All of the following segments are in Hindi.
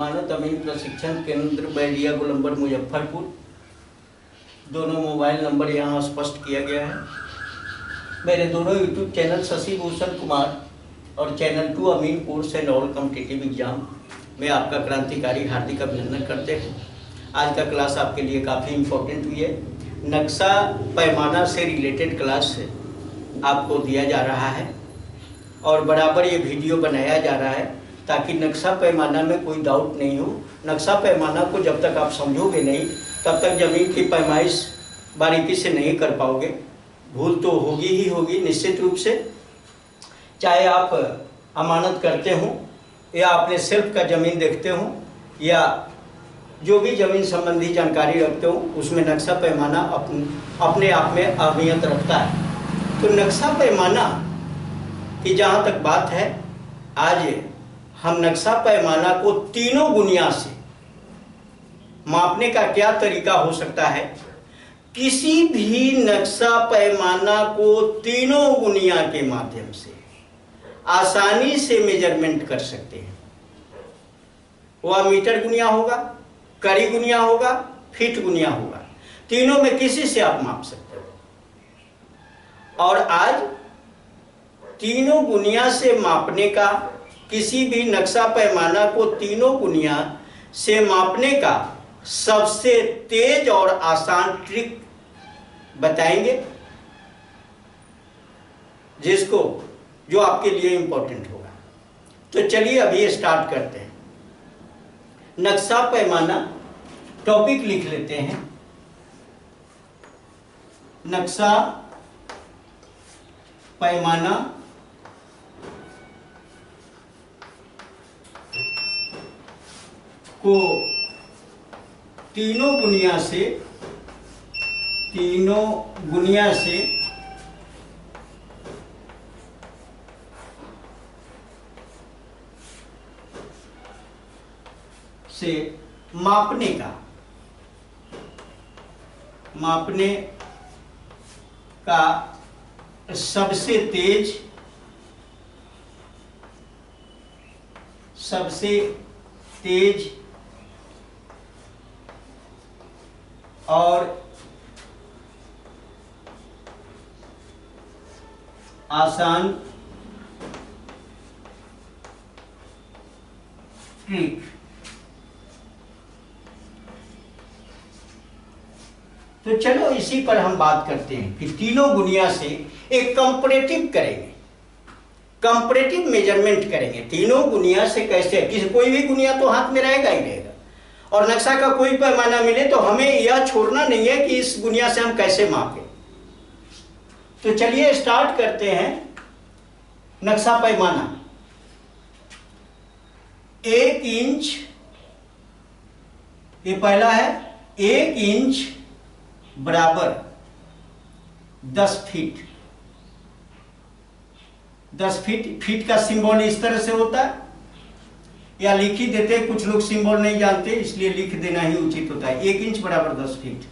मानव तमीम प्रशिक्षण केंद्र बैरिया गोलंबर मुजफ्फरपुर। दोनों मोबाइल नंबर यहाँ स्पष्ट किया गया है। मेरे दोनों यूट्यूब चैनल शशि भूषण कुमार और चैनल 2 अमीन course and all competitive exam में आपका क्रांतिकारी हार्दिक अभिनंदन करते हैं। आज का क्लास आपके लिए काफ़ी इम्पोर्टेंट हुई है। नक्शा पैमाना से रिलेटेड क्लास आपको दिया जा रहा है और बराबर ये वीडियो बनाया जा रहा है ताकि नक्शा पैमाना में कोई डाउट नहीं हो। नक्शा पैमाना को जब तक आप समझोगे नहीं तब तक ज़मीन की पैमाइश बारीकी से नहीं कर पाओगे। भूल तो होगी ही होगी निश्चित रूप से, चाहे आप अमानत करते हो या अपने सेल्फ का ज़मीन देखते हो या जो भी ज़मीन संबंधी जानकारी रखते हो, उसमें नक्शा पैमाना अपने आप में अहमियत रखता है। तो नक्शा पैमाना की जहाँ तक बात है, आज हम नक्शा पैमाना को तीनों गुनिया से मापने का क्या तरीका हो सकता है। किसी भी नक्शा पैमाना को तीनों गुनिया के माध्यम से आसानी से मेजरमेंट कर सकते हैं। वह मीटर गुनिया होगा, कड़ी गुनिया होगा, फीट गुनिया होगा, तीनों में किसी से आप माप सकते हो। और आज तीनों गुनिया से मापने का, किसी भी नक्शा पैमाना को तीनों गुनिया से मापने का सबसे तेज और आसान ट्रिक बताएंगे, जो आपके लिए इंपॉर्टेंट होगा। तो चलिए अभी स्टार्ट करते हैं। नक्शा पैमाना टॉपिक लिख लेते हैं। नक्शा पैमाना को तीनों गुनिया से मापने का सबसे तेज और आसान ट्रिक। तो चलो इसी पर हम बात करते हैं कि तीनों गुनिया से एक कंपैरेटिव करेंगे, कंपैरेटिव मेजरमेंट करेंगे। तीनों गुनिया से कैसे, कोई भी गुनिया तो हाथ में रहेगा ही रहेगा और नक्शा का कोई पैमाना मिले तो हमें यह छोड़ना नहीं है कि इस गुनिया से हम कैसे मापें। तो चलिए स्टार्ट करते हैं। नक्शा पैमाना 1 इंच, ये पहला है। 1 इंच बराबर 10 फीट। 10 फीट, फीट का सिंबल इस तरह से होता है या लिख ही देते, कुछ लोग सिंबल नहीं जानते इसलिए लिख देना ही उचित होता है। 1 इंच बराबर 10 फीट।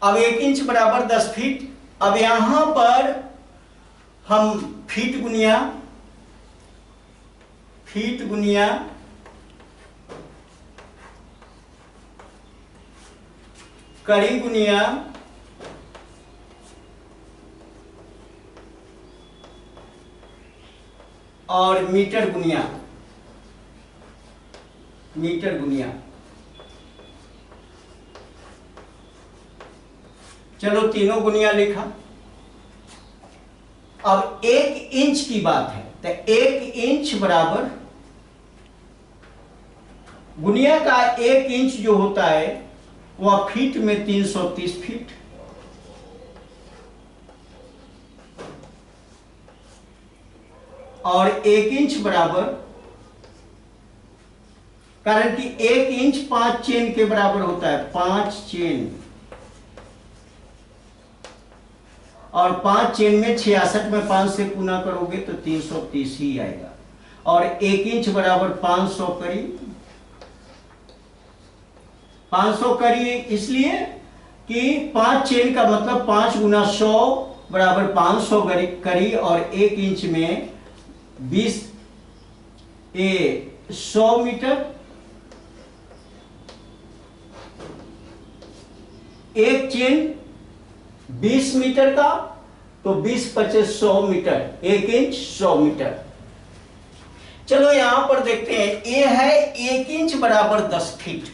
अब 1 इंच बराबर 10 फीट। अब यहां पर हम फीट गुनिया कड़ी गुनिया और मीटर गुनिया चलो तीनों गुनिया लिखा। अब 1 इंच की बात है तो 1 इंच बराबर गुनिया का 1 इंच जो होता है वह फीट में 330 फीट। और 1 इंच बराबर, कारण कि 1 इंच 5 चेन के बराबर होता है, 5 चेन, और 5 चेन में 66 में 5 से गुना करोगे तो 330 ही आएगा। और 1 इंच बराबर 500 करी। 500 करी इसलिए कि 5 चेन का मतलब 5 गुना 100 बराबर 500 करी और 1 इंच में 20 ए 100 मीटर, एक चेन 20 मीटर का, तो 20×25 100 मीटर, 1 इंच 100 मीटर। चलो यहां पर देखते हैं, ये है 1 इंच बराबर 10 फीट।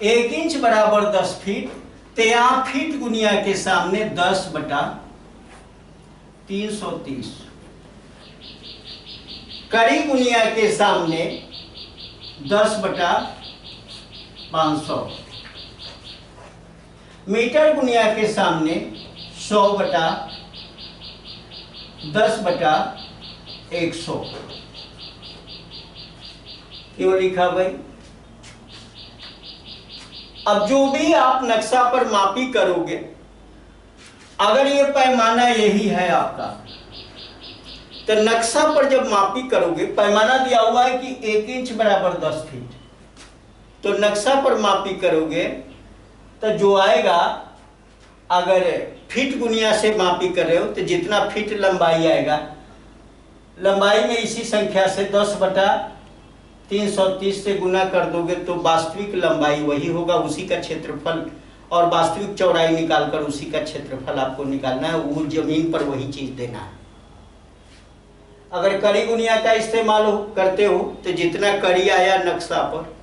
1 इंच बराबर 10 फीट, तो यहां फीट गुनिया के सामने 10/330, कड़ी गुनिया के सामने 10/500, मीटर गुनिया के सामने 100/10/100। क्यों लिखा भाई? अब जो भी आप नक्शा पर मापी करोगे, अगर ये पैमाना यही है आपका, तो नक्शा पर जब मापी करोगे, पैमाना दिया हुआ है कि 1 इंच बराबर 10 फीट, तो नक्शा पर मापी करोगे तो जो आएगा, अगर फीट गुनिया से मापी कर रहे हो तो जितना फीट लंबाई आएगा, लंबाई में इसी संख्या से 10/330 से गुना कर दोगे तो वास्तविक लंबाई वही होगा, उसी का क्षेत्रफल, और वास्तविक चौड़ाई निकालकर उसी का क्षेत्रफल आपको निकालना है, वो जमीन पर वही चीज देना है। अगर कड़ी गुनिया का इस्तेमाल करते हो तो जितना कड़ी आया नक्शा पर,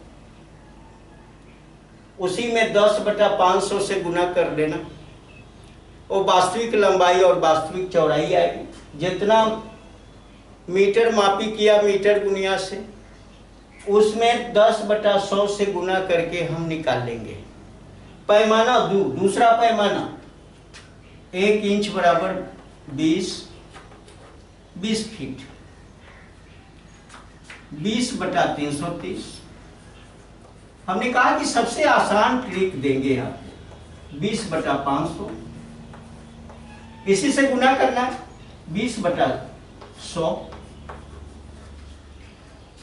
उसी में 10/500 से गुना कर देना, वो वास्तविक लंबाई और वास्तविक चौड़ाई आएगी। जितना मीटर मापी किया मीटर गुनिया से, उसमें 10/100 से गुना करके हम निकाल लेंगे। पैमाना दूसरा पैमाना 1 इंच बराबर 20 फीट, 20/330। हमने कहा कि सबसे आसान ट्रिक देंगे हम, 20/500, इसी से गुना करना है, 20/100।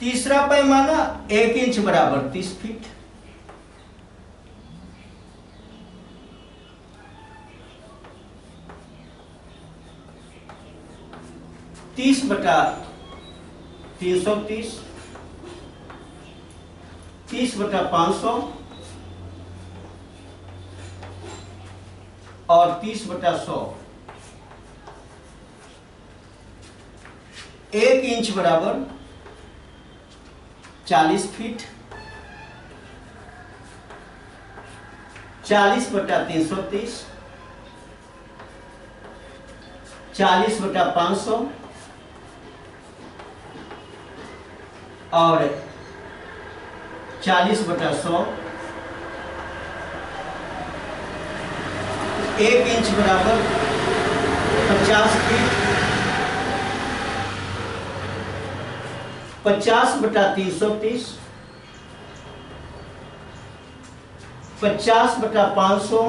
तीसरा पैमाना 1 इंच बराबर 30 फीट, 30/330, 30/500 और 30/100। 1 इंच बराबर 40 फीट, 40/330, 40/500 और 40/100। 1 इंच बराबर 50 फीट, 50/330, 50/500,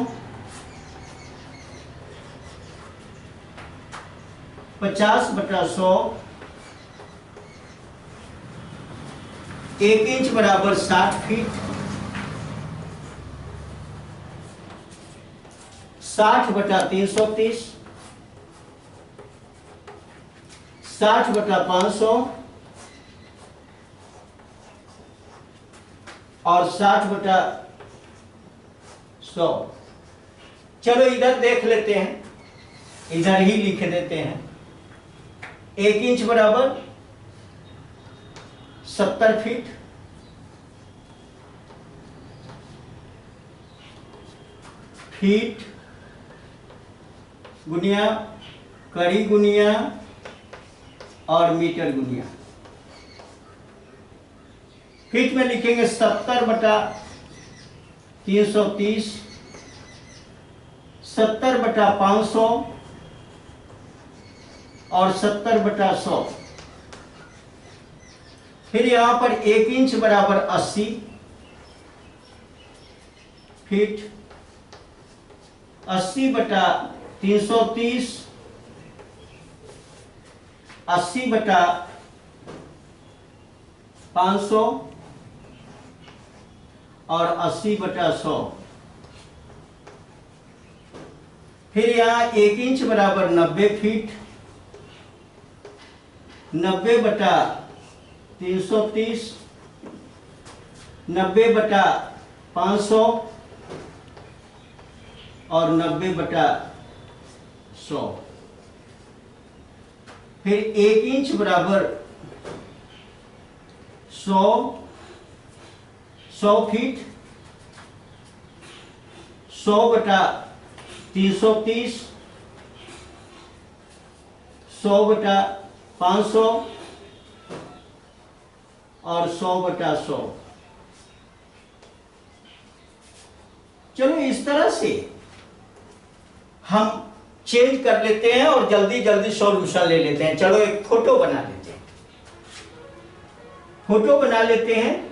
50/100। 1 इंच बराबर 60 फीट, 60/330, 60/500 और 60/100। चलो इधर देख लेते हैं, इधर ही लिख देते हैं। 1 इंच बराबर 70 फीट, फीट गुनिया कड़ी गुनिया और मीटर गुनिया। फीट में लिखेंगे 70/330, 70/500 और 70/100। फिर यहां पर 1 इंच बराबर 80 फीट, 80/330, 80/500 और 80/100। फिर यहाँ 1 इंच बराबर 90 फीट, 90/330, 330, 90/500 और 90/100। फिर 1 इंच बराबर 100 फीट, 100/330, 100/500 और 100/100। चलो इस तरह से हम चेंज कर लेते हैं और जल्दी जल्दी सॉल्यूशन ले लेते हैं। चलो एक फोटो बना लेते हैं। फोटो बना लेते हैं।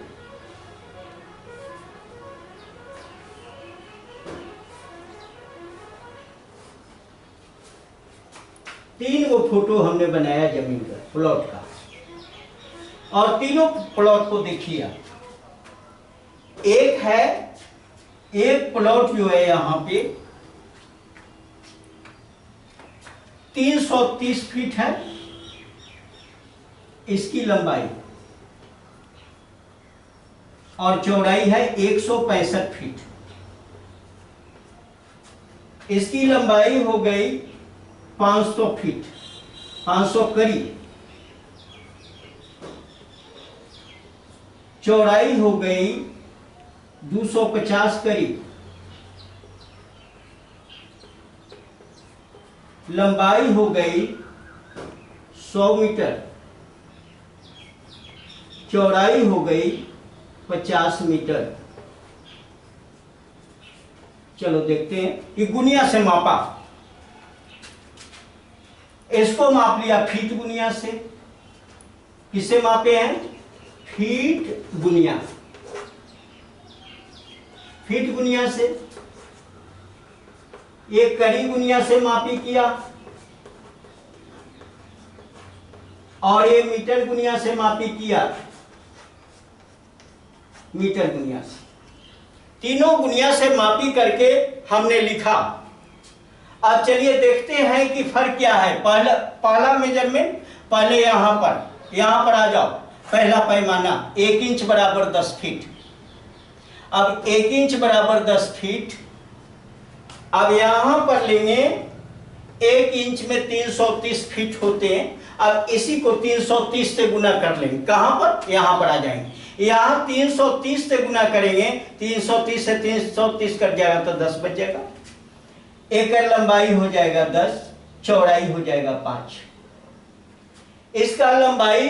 तीन वो फोटो हमने बनाया जमीन का, प्लॉट का, और तीनों प्लॉट को देखिए। एक प्लॉट जो है यहां पे 330 फीट है इसकी लंबाई, और चौड़ाई है 165 फीट। इसकी लंबाई हो गई 500 फीट, 500 करीब। चौड़ाई हो गई 250 करीब। लंबाई हो गई 100 मीटर। चौड़ाई हो गई 50 मीटर। चलो देखते हैं कि गुनिया से मापा। इसको माप लिया फीट गुनिया से। किसे मापे हैं? फीट गुनिया, फीट गुनिया से। ये कड़ी गुनिया से मापी किया, और ये मीटर गुनिया से मापी किया, मीटर गुनिया से। तीनों गुनिया से मापी करके हमने लिखा। अब चलिए देखते हैं कि फर्क क्या है। पहला मेजरमेंट, पहले यहां पर आ जाओ। पहला पैमाना 1 इंच बराबर 10 फीट। अब 1 इंच बराबर 10 फीट। अब यहां पर लेंगे 1 इंच में 330 फीट होते हैं। अब इसी को 330 से गुना कर लेंगे। कहां पर? यहां पर आ जाएंगे। यहां 330 से गुना करेंगे। 330 से 330 कट जाएगा तो 10 बच जाएगा। एक लंबाई हो जाएगा 10, चौड़ाई हो जाएगा 5। इसका लंबाई,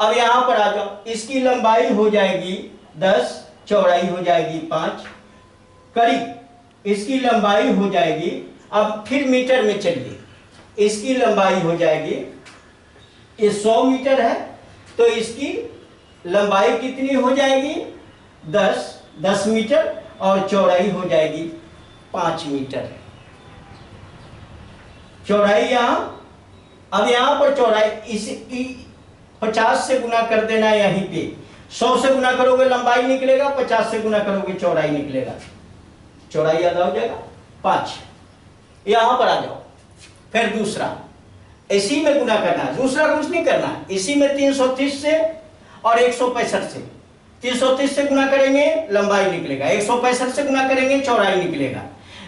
अब यहां पर आ जाओ, इसकी लंबाई हो जाएगी 10, चौड़ाई हो जाएगी 5 करीब। इसकी लंबाई हो जाएगी, अब फिर मीटर में चलिए, इसकी लंबाई हो जाएगी, ये 100 मीटर है तो इसकी लंबाई कितनी हो जाएगी? 10 मीटर, और चौड़ाई हो जाएगी 5 मीटर। चौड़ाई यहां, अब यहां पर चौड़ाई इस 50 से गुना कर देना। यहीं पे 100 से गुना करोगे लंबाई निकलेगा, 50 से गुना करोगे चौड़ाई निकलेगा। चौड़ाई आधा हो जाएगा 5। यहां पर आ जाओ। फिर दूसरा, इसी में गुना करना है, दूसरा कुछ नहीं करना है। इसी में 330 से और 165 से, 330 से गुना करेंगे लंबाई निकलेगा, 165 से गुना करेंगे चौड़ाई निकलेगा।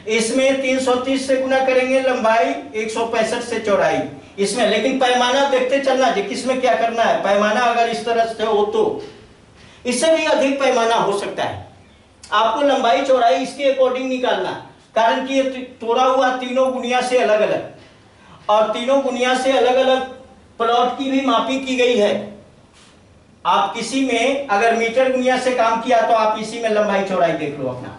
इसमें 330 से गुना करेंगे लंबाई, 165 से चौड़ाई। इसमें लेकिन पैमाना देखते चलना जी, किसमें क्या करना है। पैमाना अगर इस तरह से हो तो इससे भी अधिक पैमाना हो सकता है। आपको लंबाई चौड़ाई इसके अकॉर्डिंग निकालना, कारण कि ये तोड़ा हुआ तीनों गुनिया से अलग अलग, और तीनों गुनिया से अलग अलग प्लॉट की भी मापी की गई है। आप किसी में अगर मीटर गुनिया से काम किया तो आप इसी में लंबाई चौड़ाई देख लो अपना।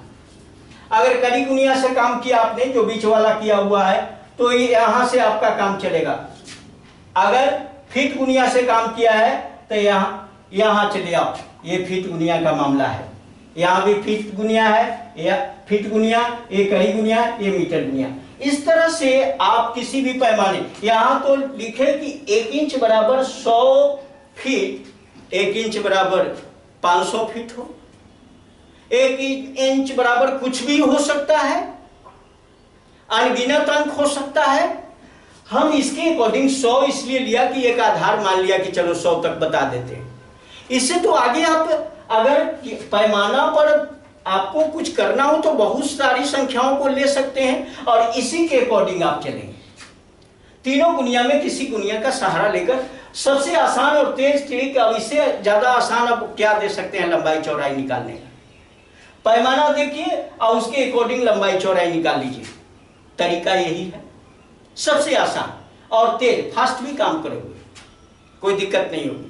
अगर कड़ी गुनिया से काम किया आपने, जो बीच वाला किया हुआ है, तो यहां से आपका काम चलेगा। अगर फीट गुनिया से काम किया है तो यहां चले आओ, ये फीट गुनिया का मामला है। यहां भी फीट गुनिया है, या फीट गुनिया, ये कड़ी गुनिया, ये मीटर गुनिया। इस तरह से आप किसी भी पैमाने, यहां तो लिखे कि 1 इंच बराबर 100 फीट, 1 इंच बराबर 500 फीट हो, 1 इंच बराबर कुछ भी हो सकता है, अनगिनत अंक हो सकता है। हम इसके अकॉर्डिंग 100 इसलिए लिया कि एक आधार मान लिया कि चलो 100 तक बता देते हैं। इससे तो आगे आप अगर पैमाना पर आपको कुछ करना हो तो बहुत सारी संख्याओं को ले सकते हैं और इसी के अकॉर्डिंग आप चलेंगे। तीनों गुनिया में किसी गुनिया का सहारा लेकर सबसे आसान और तेज ट्रिक, अब इससे ज्यादा आसान अब क्या दे सकते हैं लंबाई चौड़ाई निकालने का। पैमाना देखिए और उसके अकॉर्डिंग लंबाई चौड़ाई निकाल लीजिए। तरीका यही है, सबसे आसान और तेज, फास्ट भी काम करोगे, कोई दिक्कत नहीं होगी।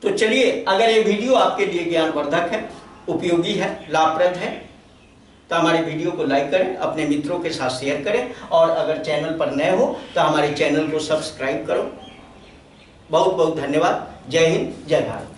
तो चलिए, अगर ये वीडियो आपके लिए ज्ञानवर्धक है, उपयोगी है, लाभप्रद है, तो हमारे वीडियो को लाइक करें, अपने मित्रों के साथ शेयर करें और अगर चैनल पर नए हो तो हमारे चैनल को सब्सक्राइब करो। बहुत बहुत धन्यवाद। जय हिंद, जय भारत।